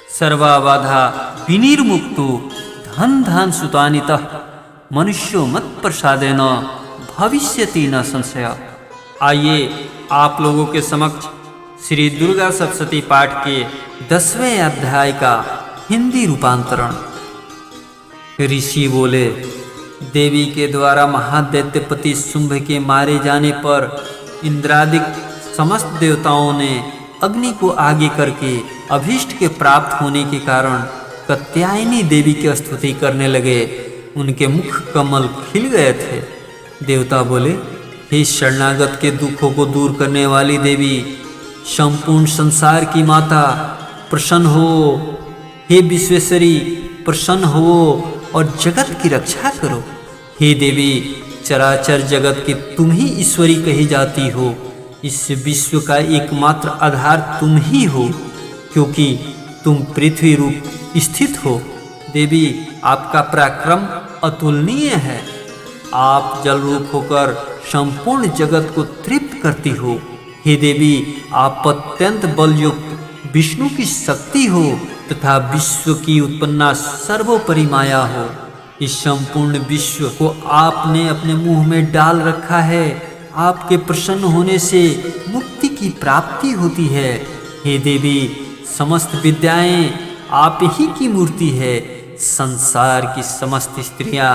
सर्वाबाधा विनिर्मुक्तो धन धान सुतानितः मनुष्यो मत प्रसादेन भविष्यति न संशय। आइए आप लोगों के समक्ष श्री दुर्गा सप्तशती पाठ के 10वें अध्याय का हिंदी रूपांतरण। ऋषि बोले, देवी के द्वारा महादैत्यपति शुंभ के मारे जाने पर इंद्रादिक समस्त देवताओं ने अग्नि को आगे करके अभीष्ट के प्राप्त होने के कारण कात्यायनी देवी की स्तुति करने लगे। उनके मुख कमल खिल गए थे। देवता बोले, हे शरणागत के दुखों को दूर करने वाली देवी, संपूर्ण संसार की माता, प्रसन्न हो। हे विश्वेश्वरी, प्रसन्न हो और जगत की रक्षा करो। हे देवी, चराचर जगत की तुम ही ईश्वरी कही जाती हो। इस विश्व का एकमात्र आधार तुम ही हो, क्योंकि तुम पृथ्वी रूप स्थित हो। देवी, आपका पराक्रम अतुलनीय है। आप जल रूप होकर संपूर्ण जगत को तृप्त करती हो। हे देवी, आप अत्यंत बलयुक्त विष्णु की शक्ति हो तथा विश्व की उत्पन्ना सर्वोपरि माया हो। इस संपूर्ण विश्व को आपने अपने मुंह में डाल रखा है। आपके प्रसन्न होने से मुक्ति की प्राप्ति होती है। हे देवी, समस्त विद्याएं आप ही की मूर्ति है। संसार की समस्त स्त्रियां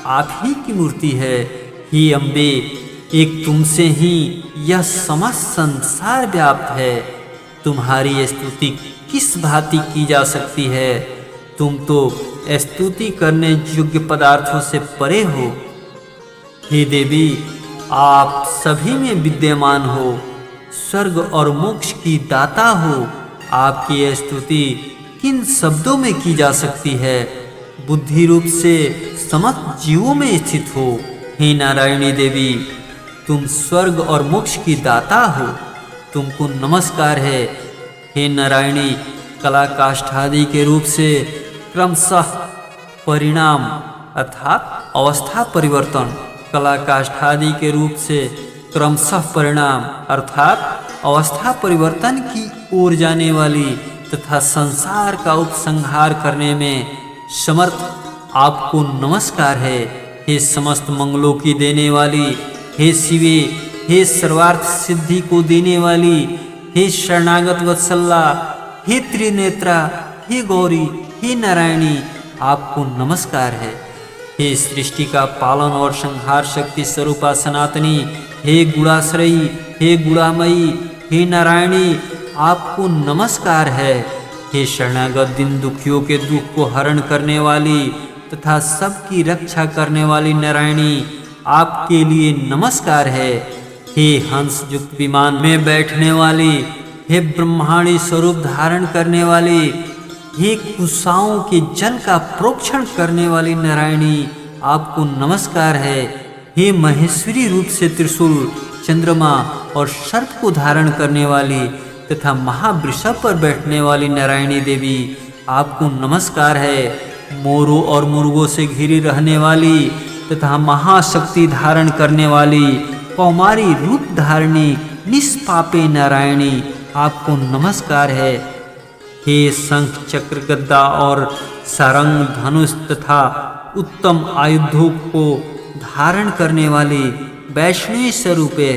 आप ही की मूर्ति है। हे अम्बे, एक तुमसे ही यह समस्त संसार व्याप्त है। तुम्हारी स्तुति किस भांति की जा सकती है? तुम तो स्तुति करने योग्य पदार्थों से परे हो। हे देवी, आप सभी में विद्यमान हो, स्वर्ग और मोक्ष की दाता हो। आपकी यह स्तुति किन शब्दों में की जा सकती है? बुद्धि रूप से समस्त जीवों में स्थित हो। हे नारायणी देवी, तुम स्वर्ग और मोक्ष की दाता हो। तुमको नमस्कार है। हे नारायणी, कला काष्ठादि के रूप से क्रमशः परिणाम अर्थात अवस्था परिवर्तन, कला काष्ठादि के रूप से क्रमशः परिणाम अर्थात अवस्था परिवर्तन की ओर जाने वाली तथा संसार का उपसंहार करने में समर्थ आपको नमस्कार है। हे समस्त मंगलों की देने वाली, हे शिवे, हे सर्वार्थ सिद्धि को देने वाली, हे शरणागत वत्सला, हे त्रिनेत्रा, हे गौरी, हे नारायणी, आपको नमस्कार है। हे सृष्टि का पालन और संहार शक्ति स्वरूपा सनातनी, हे गुणाश्रयी, हे गुणामयी, हे नारायणी, आपको नमस्कार है। हे शरणागत दिन दुखियों के दुख को हरण करने वाली तथा सबकी रक्षा करने वाली नारायणी, आपके लिए नमस्कार है। हे हंस युक्त विमान में बैठने वाली, हे ब्रह्मांडी स्वरूप धारण करने वाली, हे कुशाओं के जल का प्रोक्षण करने वाली नारायणी, आपको नमस्कार है। हे महेश्वरी रूप से त्रिशूल, चंद्रमा और सर्प को धारण करने वाली तथा महावृषभ पर बैठने वाली नारायणी देवी, आपको नमस्कार है। मोरों और मुर्गों से घिरी रहने वाली तथा महाशक्ति धारण करने वाली कौमारी रूप धारणी निष्पापे नारायणी, आपको नमस्कार है। हे शंख चक्र गदा और सारंग धनुष तथा उत्तम आयुधों को धारण करने वाली वैष्णवी स्वरूपे,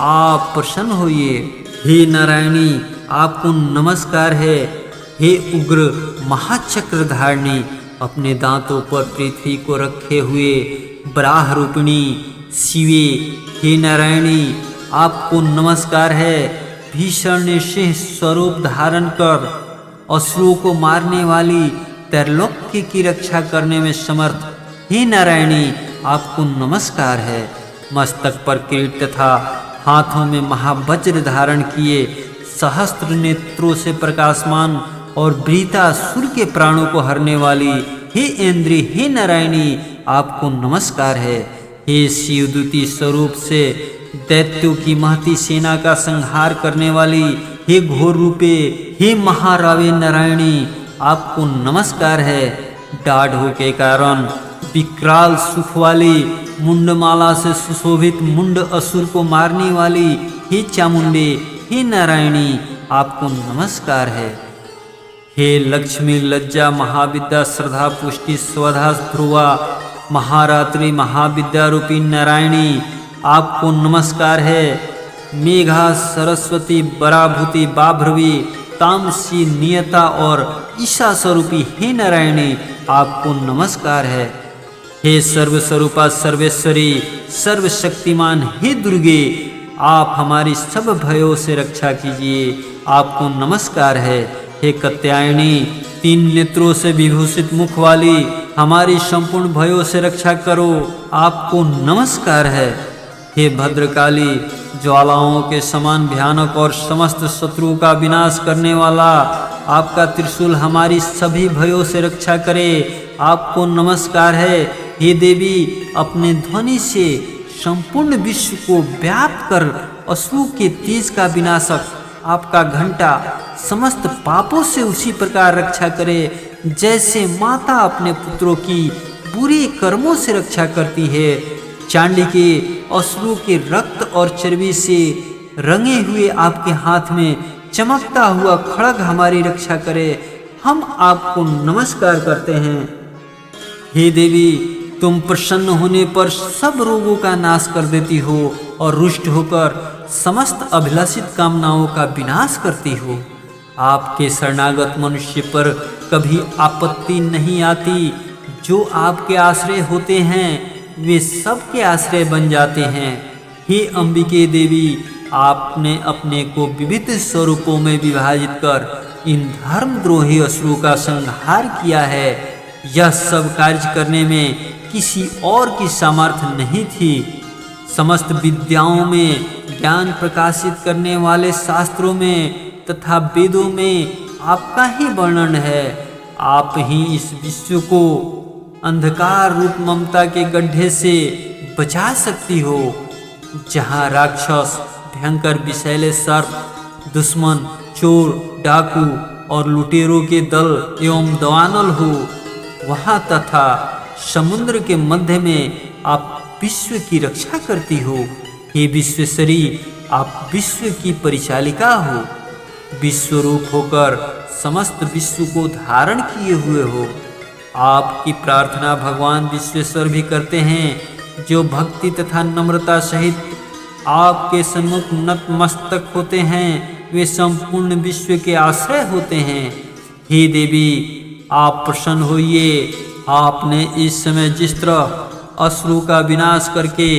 आप प्रसन्न होइए। हे नारायणी, आपको नमस्कार है। हे उग्र महाचक्र धारणी, अपने दांतों पर पृथ्वी को रखे हुए बराह रूपिणी शिवे, हे नारायणी, आपको नमस्कार है। भीषण सिंह स्वरूप धारण कर असुरों को मारने वाली, त्रैलोक्य की रक्षा करने में समर्थ, हे नारायणी, आपको नमस्कार है। मस्तक पर किरीट तथा हाथों में महावज्र धारण किए, सहस्त्र नेत्रों से प्रकाशमान और वृतासुर के प्राणों को हरने वाली, हे इंद्री, हे नारायणी, आपको नमस्कार है। हे शिवदूती स्वरूप से दैत्यों की महती सेना का संहार करने वाली, हे घोर रूपे, हे महारावे नारायणी, आपको नमस्कार है। दाढ़ों के कारण विकराल सुख वाली, मुंडमाला से सुशोभित मुंड असुर को मारने वाली, हे चामुंडे, हे नारायणी, आपको नमस्कार है। हे लक्ष्मी, लज्जा, महाविद्या, श्रद्धा, पुष्टि, स्वधा, ध्रुवा, महारात्रि, महाविद्या रूपी नारायणी, आपको नमस्कार है। मेघा, सरस्वती, बराभूति, बाभ्रवी, तामसी, नियता और ईशा स्वरूपी हे नारायणी, आपको नमस्कार है। हे सर्वस्वरूपा, सर्वेश्वरी, सर्वशक्तिमान हे दुर्गे, आप हमारी सब भयों से रक्षा कीजिए, आपको नमस्कार है। हे कात्यायनी, 3 नेत्रों से विभूषित मुख वाली, हमारी संपूर्ण भयों से रक्षा करो, आपको नमस्कार है। हे भद्रकाली, ज्वालाओं के समान भयानक और समस्त शत्रुओं का विनाश करने वाला, आपका त्रिशूल हमारी सभी भयों से रक्षा करे, आपको नमस्कार है। हे देवी, अपने ध्वनि से संपूर्ण विश्व को व्याप्त कर असुरों के तेज का विनाशक आपका घंटा समस्त पापों से उसी प्रकार रक्षा करे जैसे माता अपने पुत्रों की बुरे कर्मों से रक्षा करती है। चांडी के असुरों के रक्त और चर्बी से रंगे हुए आपके हाथ में चमकता हुआ खड्ग हमारी रक्षा करे, हम आपको नमस्कार करते हैं। हे देवी, तुम प्रसन्न होने पर सब रोगों का नाश कर देती हो और रुष्ट होकर समस्त अभिलाषित कामनाओं का विनाश करती हो। आपके शरणागत मनुष्य पर कभी आपत्ति नहीं आती। जो आपके आश्रय होते हैं वे सबके आश्रय बन जाते हैं। हे अंबिके देवी, आपने अपने को विविध स्वरूपों में विभाजित कर इन धर्मद्रोही असुरों का संहार किया है। यह सब कार्य करने में किसी और की सामर्थ्य नहीं थी। समस्त विद्याओं में, ज्ञान प्रकाशित करने वाले शास्त्रों में तथा वेदों में आपका ही वर्णन है। आप ही इस विश्व को अंधकार रूप ममता के गड्ढे से बचा सकती हो, जहाँ राक्षस, भयंकर विषैले सर्प, दुश्मन, चोर, डाकू और लुटेरों के दल एवं दवानल हो। वहाँ तथा समुद्र के मध्य में आप विश्व की रक्षा करती हो। हे विश्वेश्वरी, आप विश्व की परिचालिका हो। विश्व रूप होकर समस्त विश्व को धारण किए हुए हो। आपकी प्रार्थना भगवान विश्वेश्वर भी करते हैं। जो भक्ति तथा नम्रता सहित आपके सम्मुख नतमस्तक होते हैं वे संपूर्ण विश्व के आश्रय होते हैं। हे देवी, आप प्रसन्न होइए। आपने इस समय जिस तरह असुरों का विनाश करके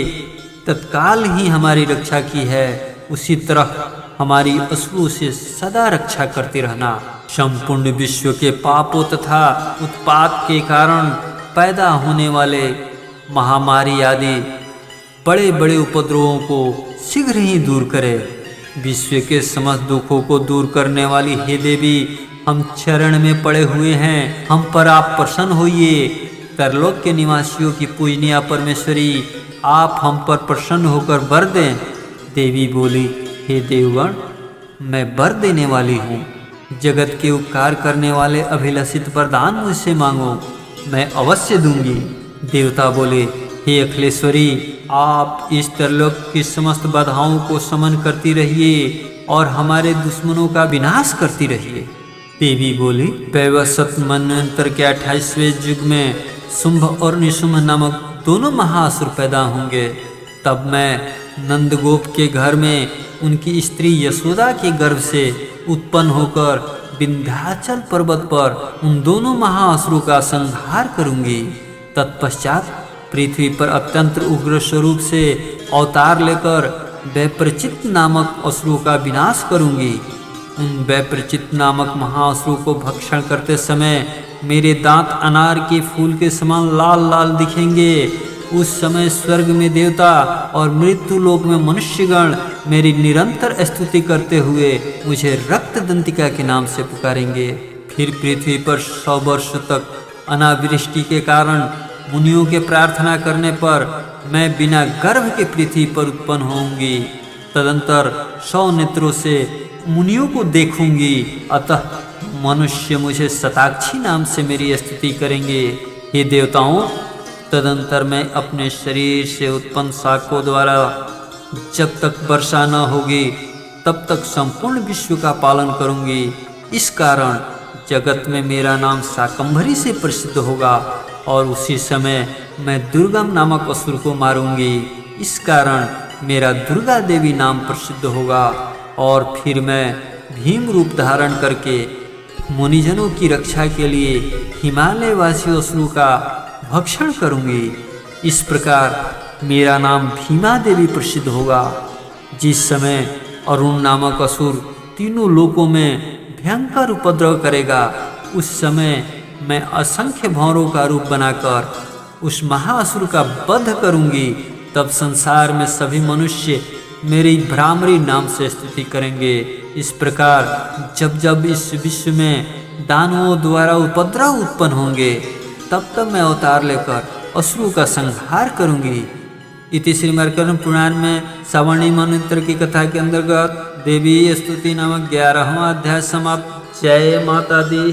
तत्काल ही हमारी रक्षा की है, उसी तरह हमारी असुरों से सदा रक्षा करते रहना। संपूर्ण विश्व के पापों तथा उत्पात के कारण पैदा होने वाले महामारी आदि बड़े बड़े उपद्रवों को शीघ्र ही दूर करे। विश्व के समस्त दुखों को दूर करने वाली हे देवी, हम चरण में पड़े हुए हैं, हम पर आप प्रसन्न होइए। तरलोक के निवासियों की पूजनीय परमेश्वरी, आप हम पर प्रसन्न होकर वर दें। देवी बोली, हे देवगण, मैं वर देने वाली हूँ। जगत के उपकार करने वाले अभिलषित वरदान मुझसे मांगो, मैं अवश्य दूंगी। देवता बोले, हे अखिलेश्वरी, आप इस तरलोक की समस्त बाधाओं को समन करती रहिए और हमारे दुश्मनों का विनाश करती रहिए। देवी बोली, वैवस्वत मनवंतर के 28वें युग में शुंभ और निशुंभ नामक दोनों महाअसुर पैदा होंगे। तब मैं नंदगोप के घर में उनकी स्त्री यशोदा के गर्भ से उत्पन्न होकर विंध्याचल पर्वत पर उन दोनों महाअसुरों का संहार करूंगी। तत्पश्चात पृथ्वी पर अत्यंत उग्र स्वरूप से अवतार लेकर वैप्रचित नामक असुरों का विनाश करूंगी। उन वैप्रचित नामक महाअसुरों को भक्षण करते समय मेरे दांत अनार के फूल के समान लाल लाल दिखेंगे। उस समय स्वर्ग में देवता और मृत्यु लोक में मनुष्यगण मेरी निरंतर स्तुति करते हुए मुझे रक्त दंतिका के नाम से पुकारेंगे। फिर पृथ्वी पर 100 वर्ष तक अनावृष्टि के कारण मुनियों के प्रार्थना करने पर मैं बिना गर्भ के पृथ्वी पर उत्पन्न होंगी। तदंतर 100 नेत्रों से मुनियों को देखूंगी। अतः मनुष्य मुझे शताक्षी नाम से मेरी स्तुति करेंगे। हे देवताओं, तदंतर मैं अपने शरीर से उत्पन्न शाखों द्वारा जब तक वर्षा न होगी तब तक संपूर्ण विश्व का पालन करूंगी। इस कारण जगत में मेरा नाम शाकंभरी से प्रसिद्ध होगा और उसी समय मैं दुर्गम नामक असुर को मारूंगी। इस कारण मेरा दुर्गा देवी नाम प्रसिद्ध होगा और फिर मैं भीम रूप धारण करके मुनिजनों की रक्षा के लिए हिमालय वासी असुरों का भक्षण करूंगी। इस प्रकार मेरा नाम भीमा देवी प्रसिद्ध होगा। जिस समय अरुण नामक असुर तीनों लोकों में भयंकर उपद्रव करेगा, उस समय मैं असंख्य भौरों का रूप बनाकर उस महाअसुर का वध करूंगी। तब संसार में सभी मनुष्य मेरी भ्रामरी नाम से स्तुति करेंगे। इस प्रकार जब जब इस विश्व में दानवों द्वारा उपद्रव उत्पन्न होंगे, तब तब मैं अवतार लेकर असुरों का संहार करूंगी। इति श्रीमद् पुराण में सवर्णी मनंत्र की कथा के अंतर्गत देवी स्तुति नामक 11वां अध्याय समाप्त। जय माता दी।